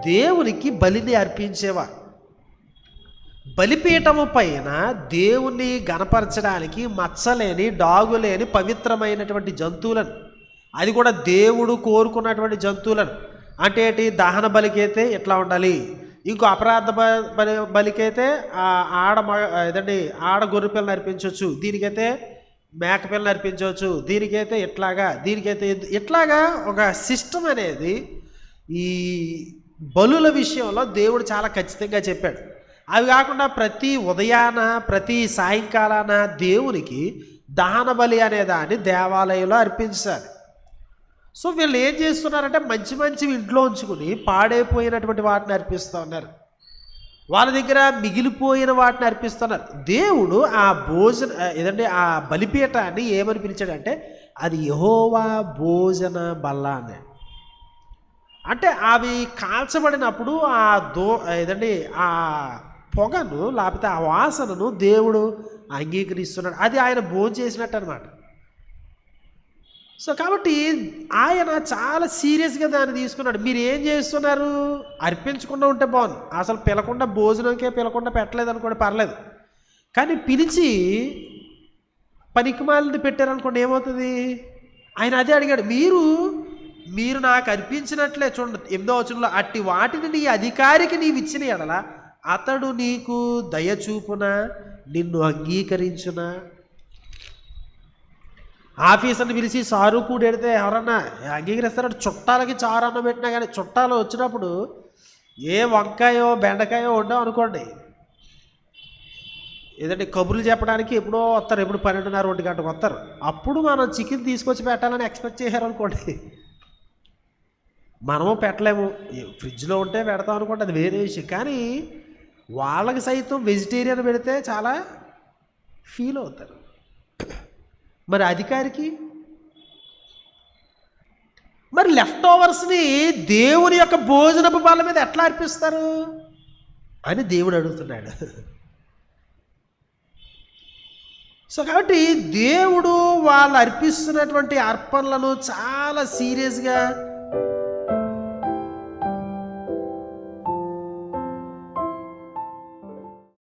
దేవునికి బలిని అర్పించేవారు. బలిపీఠము పైన దేవుని గణపరచడానికి మచ్చలేని, డాగులేని పవిత్రమైనటువంటి జంతువులను, అది కూడా దేవుడు కోరుకున్నటువంటి జంతువులను, అంటే ఏంటి, దహన బలికైతే ఎట్లా ఉండాలి, ఇంకో అపరాధ బలికైతే ఆడ గొర్రె పిల్లని అర్పించవచ్చు, దీనికైతే మేక పిల్లని అర్పించవచ్చు, దీనికైతే దీనికైతే ఇట్లాగా ఒక సిస్టమ్ అనేది ఈ బలుల విషయంలో దేవుడు చాలా ఖచ్చితంగా చెప్పాడు. అవి కాకుండా ప్రతి ఉదయాన, ప్రతి సాయంకాలాన దేవునికి దహన బలి అనే దాన్ని దేవాలయంలో అర్పించాలి. సో వీళ్ళు ఏం చేస్తున్నారంటే మంచి మంచి ఇంట్లో ఉంచుకుని పాడైపోయినటువంటి వాటిని అర్పిస్తూ ఉన్నారు. వాళ్ళ దగ్గర మిగిలిపోయిన వాటిని అర్పిస్తున్నారు. దేవుడు ఆ ఆ బలిపీఠాన్ని ఏమని పిలిచాడంటే అది యెహోవా భోజన బల్ల అని. అంటే అవి కాల్చబడినప్పుడు ఆ పొగను లేకపోతే ఆ వాసనను దేవుడు అంగీకరిస్తున్నాడు. అది ఆయన భోజనం చేసినట్టు అనమాట. సో కాబట్టి ఆయన చాలా సీరియస్గా దాన్ని తీసుకున్నాడు. మీరు ఏం చేస్తున్నారు, అర్పించకుండా ఉంటే బాగుంది, అసలు పిలకుండా భోజనంకే పిలకుండా పెట్టలేదు అనుకోండి పర్లేదు, కానీ పిలిచి పనికిమాలింది పెట్టారనుకోండి ఏమవుతుంది. ఆయన అదే అడిగాడు, మీరు నాకు అర్పించినట్లే, చూడండి 8వ వచనంలో, అట్టి వాటిని నీ అధికారికి నీవు ఇచ్చిన ఎడల అతడు నీకు దయచూపున, నిన్ను అంగీకరించునా. ఆఫీసర్ని పిలిచి సారు కూడా ఎడితే ఎవరన్నా అంగీకరిస్తారంటే, చుట్టాలకి చారు అన్నం పెట్టినా కానీ చుట్టాలు వచ్చినప్పుడు ఏ వంకాయో బెండకాయో వండాం అనుకోండి, కబుర్లు చెప్పడానికి ఎప్పుడో వస్తారు, ఎప్పుడు 12:30 1 గంటకు వస్తారు, అప్పుడు మనం చికెన్ తీసుకొచ్చి పెట్టాలని ఎక్స్పెక్ట్ చేశారనుకోండి, మనము పెట్టలేము, ఫ్రిడ్జ్లో ఉంటే పెడతాం అనుకోండి, అది వేరే విషయం. కానీ వాళ్ళకి సైతం వెజిటేరియన్ పెడితే చాలా ఫీల్ అవుతారు. మరి అధికారికి మరి లెఫ్ట్ ఓవర్స్ని దేవుని యొక్క భోజనపు బల్ల మీద ఎట్లా అర్పిస్తారు అని దేవుడు అడుగుతున్నాడు. సో కాబట్టి దేవుడు వాళ్ళు అర్పిస్తున్నటువంటి అర్పణలను చాలా సీరియస్గా